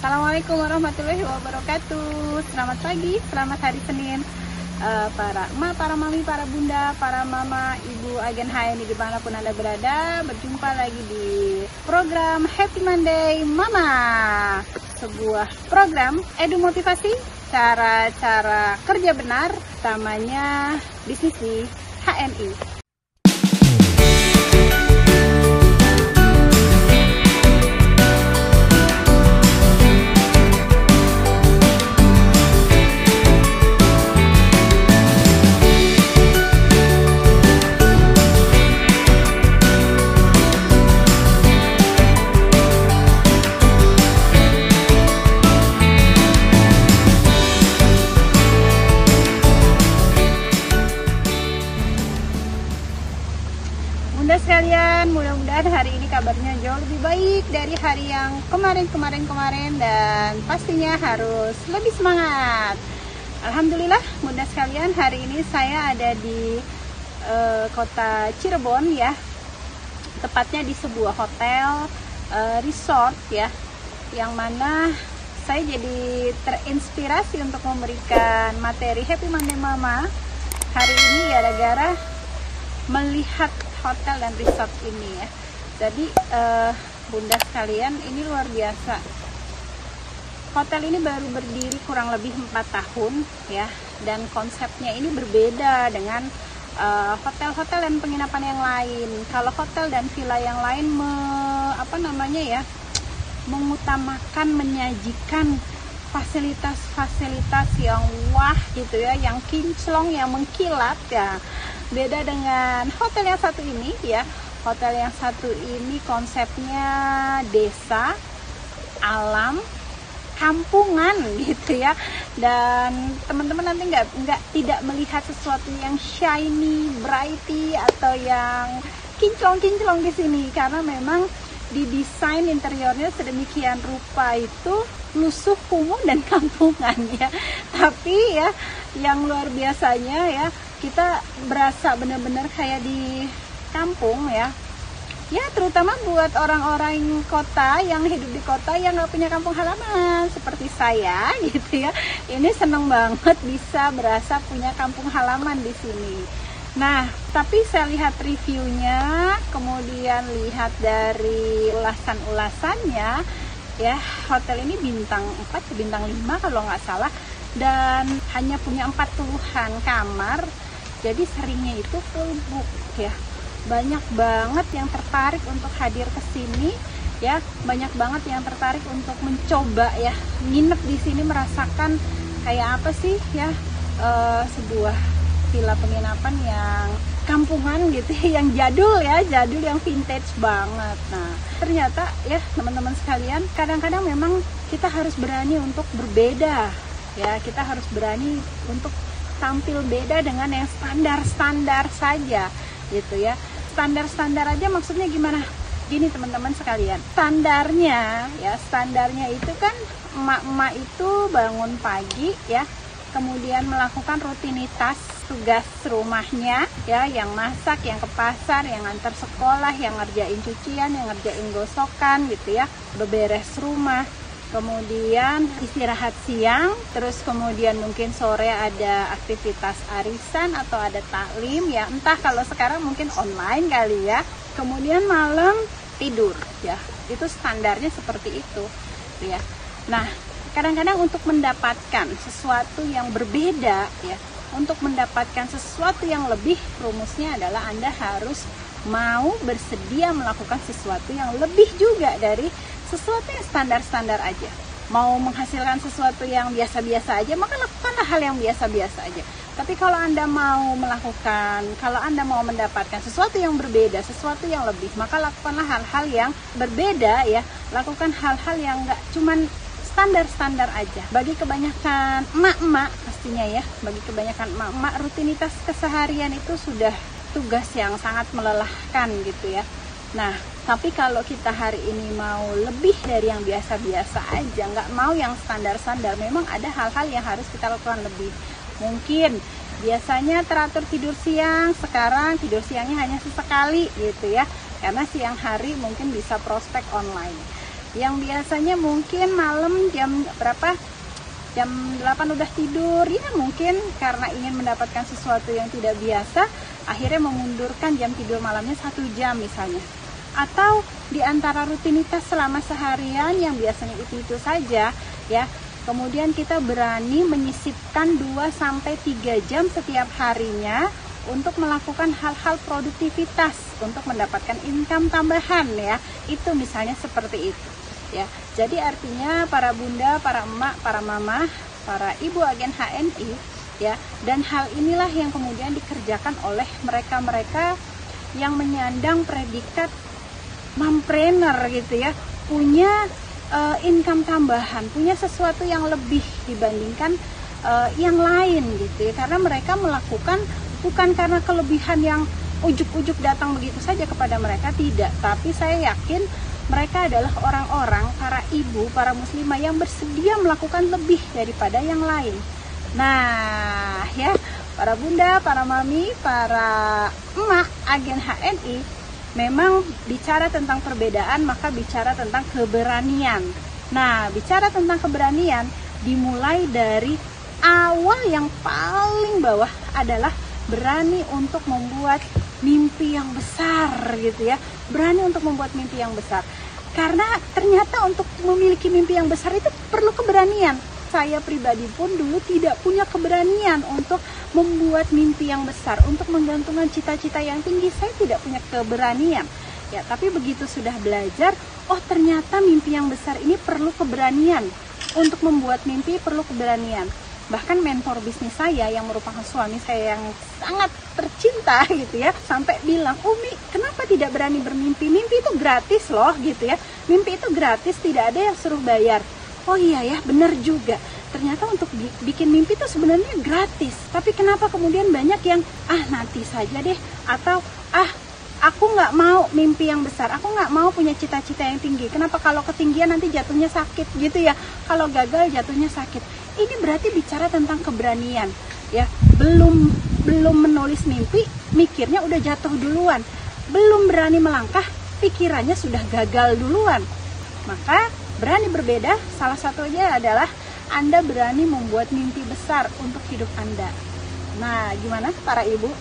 Assalamualaikum warahmatullahi wabarakatuh. Selamat pagi, selamat hari Senin, para emak, para mami, para bunda, para mama, ibu, agen HNI dimanapun Anda berada. Berjumpa lagi di program Happy Monday Mama, sebuah program edu motivasi, cara-cara kerja benar, utamanya bisnis di HNI. Bunda sekalian, mudah-mudahan hari ini kabarnya jauh lebih baik dari hari yang kemarin dan pastinya harus lebih semangat. Alhamdulillah, Bunda sekalian, hari ini saya ada di kota Cirebon ya, tepatnya di sebuah hotel resort ya, yang mana saya jadi terinspirasi untuk memberikan materi Happy Monday Mama hari ini gara-gara melihat hotel dan resort ini ya. Jadi bunda sekalian, ini luar biasa. Hotel ini baru berdiri kurang lebih 4 tahun ya, dan konsepnya ini berbeda dengan hotel-hotel dan penginapan yang lain. Kalau hotel dan villa yang lain mengutamakan, menyajikan fasilitas-fasilitas yang wah gitu ya, yang kinclong, yang mengkilat ya. Beda dengan hotel yang satu ini ya. Hotel yang satu ini konsepnya desa, alam, kampungan gitu ya. Dan teman-teman nanti tidak melihat sesuatu yang shiny, brighty atau yang kinclong-kinclong di sini, karena memang didesain interiornya sedemikian rupa itu lusuh, kumuh dan kampungan ya. Tapi ya yang luar biasanya ya, kita berasa benar-benar kayak di kampung ya. Ya terutama buat orang-orang kota yang hidup di kota yang nggak punya kampung halaman seperti saya gitu ya. Ini seneng banget bisa berasa punya kampung halaman di sini. Nah, tapi saya lihat reviewnya, kemudian lihat dari ulasan-ulasannya ya, hotel ini bintang 4 ke bintang 5 kalau nggak salah, dan hanya punya 40-an kamar. Jadi seringnya itu full book ya. Banyak banget yang tertarik untuk hadir ke sini ya. Banyak banget yang tertarik untuk mencoba ya, nginep di sini, merasakan kayak apa sih ya, sebuah villa penginapan yang kampungan gitu ya, yang jadul ya, jadul yang vintage banget. Nah, ternyata ya teman-teman sekalian, kadang-kadang memang kita harus berani untuk berbeda ya. Kita harus berani untuk tampil beda dengan yang standar-standar saja gitu ya. Standar-standar aja maksudnya gimana? Gini teman-teman sekalian, standarnya itu kan emak-emak itu bangun pagi ya, kemudian melakukan rutinitas tugas rumahnya ya, yang masak, yang ke pasar, yang antar sekolah, yang ngerjain cucian, yang ngerjain gosokan gitu ya, beberes rumah, kemudian istirahat siang, terus kemudian mungkin sore ada aktivitas arisan atau ada taklim ya, entah kalau sekarang mungkin online kali ya, kemudian malam tidur ya. Itu standarnya seperti itu ya. Nah, kadang-kadang untuk mendapatkan sesuatu yang berbeda ya, untuk mendapatkan sesuatu yang lebih, rumusnya adalah Anda harus mau bersedia melakukan sesuatu yang lebih juga dari sesuatu yang standar-standar aja. Mau menghasilkan sesuatu yang biasa-biasa aja, maka lakukanlah hal yang biasa-biasa aja. Tapi kalau Anda mau mendapatkan sesuatu yang berbeda, sesuatu yang lebih, maka lakukanlah hal-hal yang berbeda ya. Lakukan hal-hal yang nggak cuman standar-standar aja. Bagi kebanyakan emak-emak pastinya ya, bagi kebanyakan emak-emak rutinitas keseharian itu sudah tugas yang sangat melelahkan gitu ya. Nah, tapi kalau kita hari ini mau lebih dari yang biasa-biasa aja, nggak mau yang standar-standar, memang ada hal-hal yang harus kita lakukan lebih. Mungkin biasanya teratur tidur siang, sekarang tidur siangnya hanya sesekali gitu ya, karena siang hari mungkin bisa prospek online. yang biasanya mungkin malam jam berapa, jam 8 udah tidur, ya mungkin karena ingin mendapatkan sesuatu yang tidak biasa, akhirnya memundurkan jam tidur malamnya 1 jam misalnya. Atau di antara rutinitas selama seharian yang biasanya itu saja, ya, kemudian kita berani menyisipkan 2-3 jam setiap harinya untuk melakukan hal-hal produktivitas untuk mendapatkan income tambahan, ya. Itu misalnya seperti itu, ya. Jadi artinya para bunda, para emak, para mama, para ibu agen HNI, ya, dan hal inilah yang kemudian dikerjakan oleh mereka-mereka yang menyandang predikat mompreneur gitu ya, punya income tambahan, punya sesuatu yang lebih dibandingkan yang lain gitu ya, karena mereka melakukan bukan karena kelebihan yang ujuk-ujuk datang begitu saja kepada mereka, tidak, tapi saya yakin mereka adalah orang-orang, para ibu, para muslimah yang bersedia melakukan lebih daripada yang lain. Nah ya, para bunda, para mami, para emak agen HNI, memang bicara tentang perbedaan maka bicara tentang keberanian. Nah, bicara tentang keberanian dimulai dari awal yang paling bawah adalah berani untuk membuat mimpi yang besar gitu ya. Berani untuk membuat mimpi yang besar. Karena ternyata untuk memiliki mimpi yang besar itu perlu keberanian. Saya pribadi pun dulu tidak punya keberanian untuk membuat mimpi yang besar, untuk menggantungkan cita-cita yang tinggi, saya tidak punya keberanian. Ya, tapi begitu sudah belajar, oh ternyata mimpi yang besar ini perlu keberanian. Untuk membuat mimpi perlu keberanian. Bahkan mentor bisnis saya yang merupakan suami saya yang sangat tercinta gitu ya, sampai bilang, "Umi, kenapa tidak berani bermimpi? Mimpi itu gratis loh," gitu ya. Mimpi itu gratis, tidak ada yang suruh bayar. Oh iya ya, benar juga. Ternyata untuk bikin mimpi itu sebenarnya gratis. Tapi kenapa kemudian banyak yang nanti saja deh, atau aku nggak mau mimpi yang besar, aku nggak mau punya cita-cita yang tinggi. Kenapa kalau ketinggian nanti jatuhnya sakit gitu ya? Kalau gagal jatuhnya sakit. Ini berarti bicara tentang keberanian, ya. Belum menulis mimpi, mikirnya udah jatuh duluan. Belum berani melangkah, pikirannya sudah gagal duluan. Maka berani berbeda, salah satunya adalah Anda berani membuat mimpi besar untuk hidup Anda. Nah, gimana para ibu?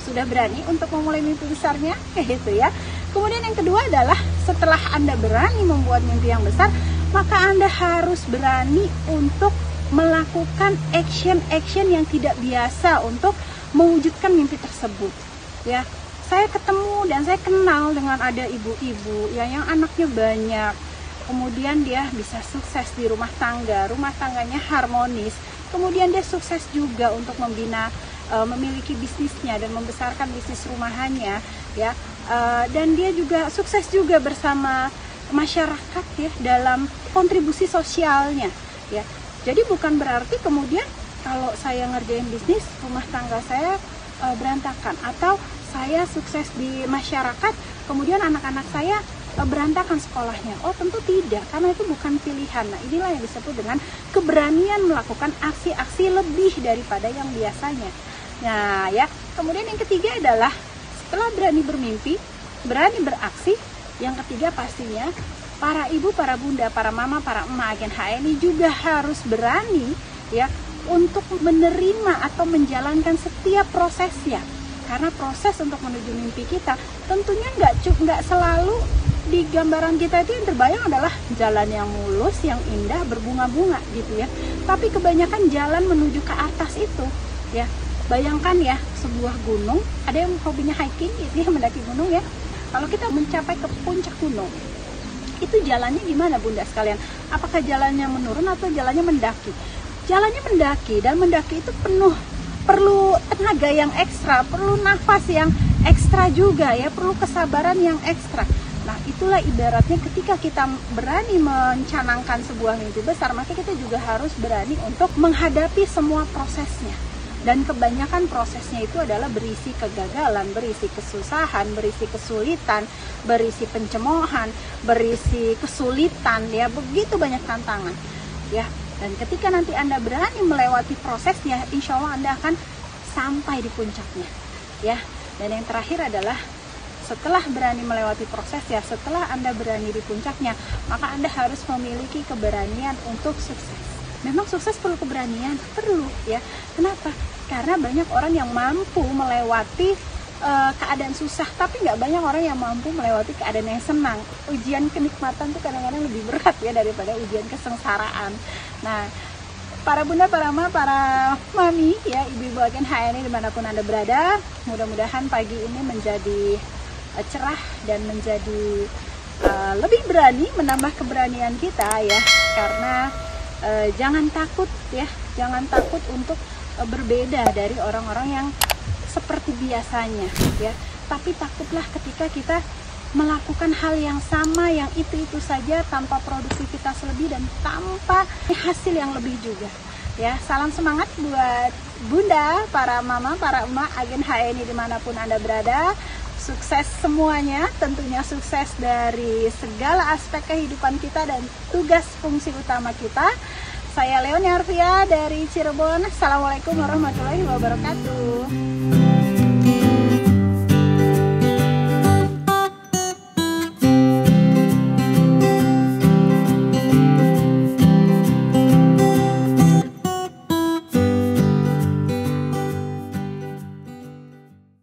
Sudah berani untuk memulai mimpi besarnya? Gitu ya. Kemudian yang kedua adalah setelah Anda berani membuat mimpi yang besar, maka Anda harus berani untuk melakukan action-action yang tidak biasa untuk mewujudkan mimpi tersebut. Ya, saya ketemu dan saya kenal dengan ada ibu-ibu yang anaknya banyak. Kemudian dia bisa sukses di rumah tangganya harmonis. Kemudian dia sukses juga untuk membina, memiliki bisnisnya dan membesarkan bisnis rumahannya, ya. Dan dia juga sukses juga bersama masyarakat ya dalam kontribusi sosialnya, ya. Jadi bukan berarti kemudian kalau saya ngerjain bisnis rumah tangga saya berantakan, atau saya sukses di masyarakat kemudian anak-anak saya berantakan sekolahnya. Oh tentu tidak, karena itu bukan pilihan. Nah inilah yang disebut dengan keberanian melakukan aksi-aksi lebih daripada yang biasanya. Nah ya, kemudian yang ketiga adalah setelah berani bermimpi, berani beraksi, yang ketiga pastinya para ibu, para bunda, para mama, para emak agen HNI juga harus berani ya untuk menerima atau menjalankan setiap prosesnya. Karena proses untuk menuju mimpi kita tentunya nggak selalu di gambaran kita itu yang terbayang adalah jalan yang mulus, yang indah, berbunga-bunga gitu ya. Tapi kebanyakan jalan menuju ke atas itu ya. Bayangkan ya, sebuah gunung, ada yang hobinya hiking gitu ya, mendaki gunung ya. Kalau kita mencapai ke puncak gunung, itu jalannya gimana bunda sekalian? Apakah jalannya menurun atau jalannya mendaki? Jalannya mendaki, dan mendaki itu perlu tenaga yang ekstra, perlu nafas yang ekstra juga ya, perlu kesabaran yang ekstra. Nah itulah ibaratnya ketika kita berani mencanangkan sebuah mimpi besar, maka kita juga harus berani untuk menghadapi semua prosesnya. Dan kebanyakan prosesnya itu adalah berisi kegagalan, berisi kesusahan, berisi kesulitan, berisi pencemoohan, berisi kesulitan ya, begitu banyak tantangan ya. Dan ketika nanti Anda berani melewati prosesnya, insya Allah Anda akan sampai di puncaknya ya. Dan yang terakhir adalah setelah berani melewati proses ya, setelah Anda berani di puncaknya, maka Anda harus memiliki keberanian untuk sukses. Memang sukses perlu keberanian, perlu ya. Kenapa? Karena banyak orang yang mampu melewati keadaan susah, tapi nggak banyak orang yang mampu melewati keadaan yang senang. Ujian kenikmatan tuh kadang-kadang lebih berat ya daripada ujian kesengsaraan. Nah, para bunda, para ma, para mami ya, ibu-ibu agen HNI dimanapun Anda berada, mudah-mudahan pagi ini menjadi cerah dan menjadi lebih berani, menambah keberanian kita ya. Karena jangan takut ya, jangan takut untuk berbeda dari orang-orang yang seperti biasanya ya. Tapi takutlah ketika kita melakukan hal yang sama, yang itu-itu saja, tanpa produktivitas lebih dan tanpa hasil yang lebih juga ya. Salam semangat buat bunda, para mama, para emak agen HNI dimanapun Anda berada. Sukses semuanya, tentunya sukses dari segala aspek kehidupan kita dan tugas fungsi utama kita. Saya Leonia Arvia dari Cirebon. Assalamualaikum warahmatullahi wabarakatuh.